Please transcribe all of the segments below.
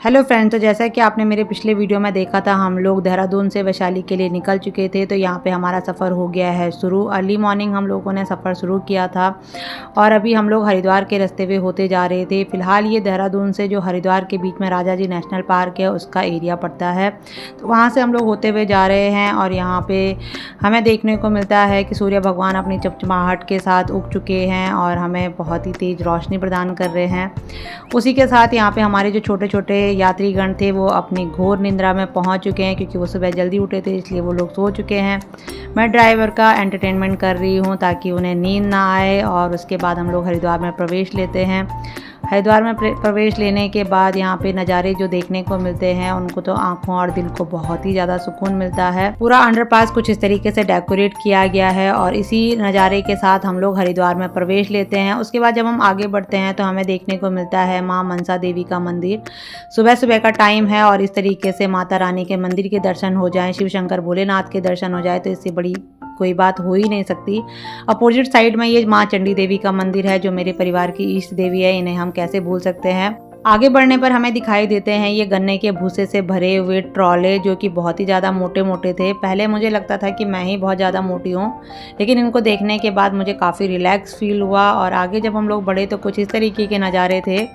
Hello friend, तो जैसा कि आपने मेरे पिछले वीडियो में देखा था, हम लोग देहरादून से वैशाली के लिए निकल चुके थे। तो यहाँ पे हमारा सफ़र हो गया है शुरू। अर्ली मॉर्निंग हम लोगों ने सफ़र शुरू किया था और अभी हम लोग हरिद्वार के रास्ते पे होते जा रहे थे। फ़िलहाल ये देहरादून से जो हरिद्वार के बीच में राजा जी नेशनल पार्क है उसका एरिया पड़ता है, तो वहाँ से हम लोग होते हुए जा रहे हैं। और यहाँ पर हमें देखने को मिलता है कि सूर्य भगवान अपनी चमचमाहट के साथ उग चुके हैं और हमें बहुत ही तेज़ रोशनी प्रदान कर रहे हैं। उसी के साथ यहाँ पर हमारे जो छोटे छोटे यात्रीगण थे वो अपनी घोर निंद्रा में पहुंच चुके हैं, क्योंकि वो सुबह जल्दी उठे थे इसलिए वो लोग सो चुके हैं। मैं ड्राइवर का एंटरटेनमेंट कर रही हूं ताकि उन्हें नींद ना आए। और उसके बाद हम लोग हरिद्वार में प्रवेश लेते हैं। हरिद्वार में प्रवेश लेने के बाद यहाँ पे नज़ारे जो देखने को मिलते हैं उनको तो आंखों और दिल को बहुत ही ज़्यादा सुकून मिलता है। पूरा अंडरपास कुछ इस तरीके से डेकोरेट किया गया है और इसी नज़ारे के साथ हम लोग हरिद्वार में प्रवेश लेते हैं। उसके बाद जब हम आगे बढ़ते हैं तो हमें देखने को मिलता है माँ मनसा देवी का मंदिर। सुबह सुबह का टाइम है और इस तरीके से माता रानी के मंदिर के दर्शन हो जाएं, शिव शंकर भोलेनाथ के दर्शन हो जाए तो इससे बड़ी कोई बात हो ही नहीं सकती। अपोजिट साइड में ये माँ चंडी देवी का मंदिर है जो मेरे परिवार की इष्ट देवी है, इन्हें हम कैसे भूल सकते हैं। आगे बढ़ने पर हमें दिखाई देते हैं ये गन्ने के भूसे से भरे हुए ट्रॉले, जो कि बहुत ही ज़्यादा मोटे मोटे थे। पहले मुझे लगता था कि मैं ही बहुत ज़्यादा मोटी हूँ, लेकिन इनको देखने के बाद मुझे काफ़ी रिलैक्स फील हुआ। और आगे जब हम लोग बढ़े तो कुछ इस तरीके के नज़ारे थे।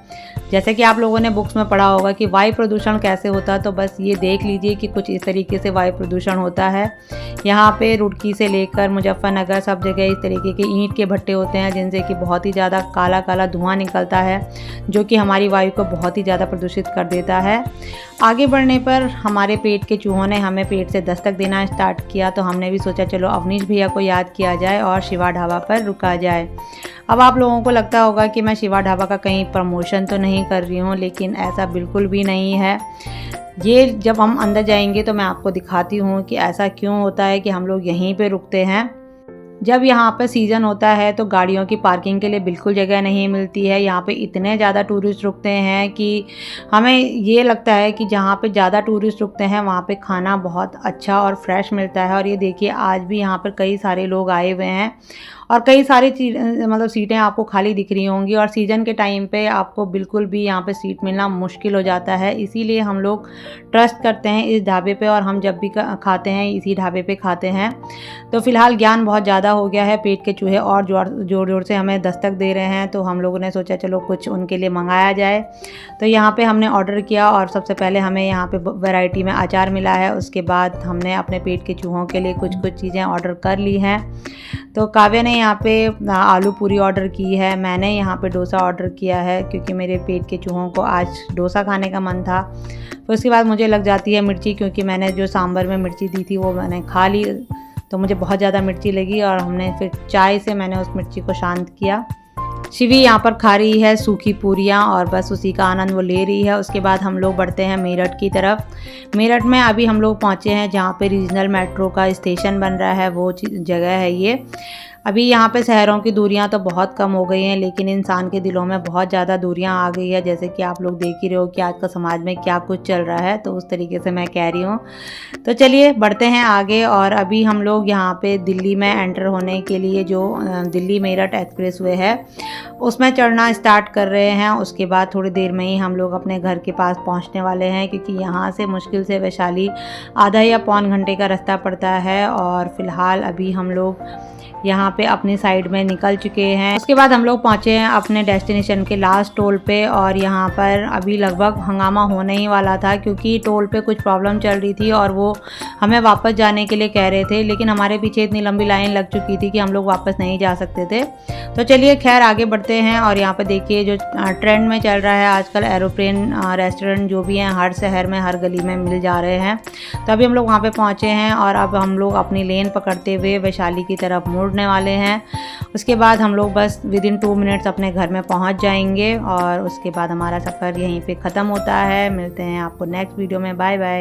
जैसे कि आप लोगों ने बुक्स में पढ़ा होगा कि वायु प्रदूषण कैसे होता है, तो बस ये देख लीजिए कि कुछ इस तरीके से वायु प्रदूषण होता है। यहाँ पे रुड़की से लेकर मुजफ्फरनगर सब जगह इस तरीके के ईंट के भट्टे होते हैं जिनसे कि बहुत ही ज़्यादा काला काला धुआं निकलता है, जो कि हमारी वायु को बहुत ही ज़्यादा प्रदूषित कर देता है। आगे बढ़ने पर हमारे पेट के चूहों ने हमें पेट से दस्तक देना स्टार्ट किया, तो हमने भी सोचा चलो अवनीश भैया को याद किया जाए और शिवा ढाबा पर रुका जाए। अब आप लोगों को लगता होगा कि मैं शिवा ढाबा का कहीं प्रमोशन तो नहीं कर रही हूँ, लेकिन ऐसा बिल्कुल भी नहीं है। ये जब हम अंदर जाएंगे तो मैं आपको दिखाती हूँ कि ऐसा क्यों होता है कि हम लोग यहीं पे रुकते हैं। जब यहाँ पर सीज़न होता है तो गाड़ियों की पार्किंग के लिए बिल्कुल जगह नहीं मिलती है। यहाँ पे इतने ज़्यादा टूरिस्ट रुकते हैं कि हमें ये लगता है कि जहाँ पे ज़्यादा टूरिस्ट रुकते हैं वहाँ पे खाना बहुत अच्छा और फ्रेश मिलता है। और ये देखिए आज भी यहाँ पर कई सारे लोग आए हुए हैं और कई सारी मतलब सीटें आपको खाली दिख रही होंगी। और सीज़न के टाइम पे आपको बिल्कुल भी यहाँ पे सीट मिलना मुश्किल हो जाता है, इसीलिए हम लोग ट्रस्ट करते हैं इस ढाबे पे और हम जब भी खाते हैं इसी ढाबे पे खाते हैं। तो फ़िलहाल ज्ञान बहुत ज़्यादा हो गया है, पेट के चूहे और जोर जोर से हमें दस्तक दे रहे हैं, तो हम लोगों ने सोचा चलो कुछ उनके लिए मंगाया जाए। तो यहाँ पे हमने ऑर्डर किया और सबसे पहले हमें यहाँ पे वैरायटी में अचार मिला है। उसके बाद हमने अपने पेट के चूहों के लिए कुछ चीज़ें ऑर्डर कर ली हैं। तो काव्या ने यहाँ पे आलू पूरी ऑर्डर की है, मैंने यहाँ पे डोसा ऑर्डर किया है क्योंकि मेरे पेट के चूहों को आज डोसा खाने का मन था। तो उसके बाद मुझे लग जाती है मिर्ची, क्योंकि मैंने जो सांभर में मिर्ची दी थी वो मैंने खा ली, तो मुझे बहुत ज़्यादा मिर्ची लगी और हमने फिर चाय से मैंने उस मिर्ची को शांत किया। शिवी यहाँ पर खा रही है सूखी पूरियाँ और बस उसी का आनंद वो ले रही है। उसके बाद हम लोग बढ़ते हैं मेरठ की तरफ। मेरठ में अभी हम लोग पहुँचे हैं जहाँ पे रीजनल मेट्रो का स्टेशन बन रहा है, वो जगह है ये। अभी यहाँ पे शहरों की दूरियाँ तो बहुत कम हो गई हैं, लेकिन इंसान के दिलों में बहुत ज़्यादा दूरियाँ आ गई है। जैसे कि आप लोग देख ही रहे हो कि आज का समाज में क्या कुछ चल रहा है, तो उस तरीके से मैं कह रही हूँ। तो चलिए बढ़ते हैं आगे। और अभी हम लोग यहाँ पे दिल्ली में एंटर होने के लिए जो दिल्ली मेरठ एक्सप्रेसवे है उसमें चढ़ना स्टार्ट कर रहे हैं। उसके बाद थोड़ी देर में ही हम लोग अपने घर के पास पहुँचने वाले हैं, क्योंकि यहाँ से मुश्किल से वैशाली आधा या पौन घंटे का रास्ता पड़ता है। और फिलहाल अभी हम लोग यहाँ पे अपनी साइड में निकल चुके हैं। उसके बाद हम लोग पहुँचे हैं अपने डेस्टिनेशन के लास्ट टोल पे और यहाँ पर अभी लगभग हंगामा होने ही वाला था, क्योंकि टोल पे कुछ प्रॉब्लम चल रही थी और वो हमें वापस जाने के लिए कह रहे थे, लेकिन हमारे पीछे इतनी लंबी लाइन लग चुकी थी कि हम लोग वापस नहीं जा सकते थे। तो चलिए खैर आगे बढ़ते हैं। और यहाँ पर देखिए जो ट्रेंड में चल रहा है आजकल, एरोप्लेन रेस्टोरेंट जो भी हैं हर शहर में हर गली में मिल जा रहे हैं। तो अभी हम लोग वहाँ पर पहुँचे हैं और अब हम लोग अपनी लेन पकड़ते हुए वैशाली की तरफ मुड़ने वाले हैं। उसके बाद हम लोग बस विदिन 2 मिनट्स अपने घर में पहुंच जाएंगे और उसके बाद हमारा सफ़र यहीं पे ख़त्म होता है। मिलते हैं आपको नेक्स्ट वीडियो में। Bye bye.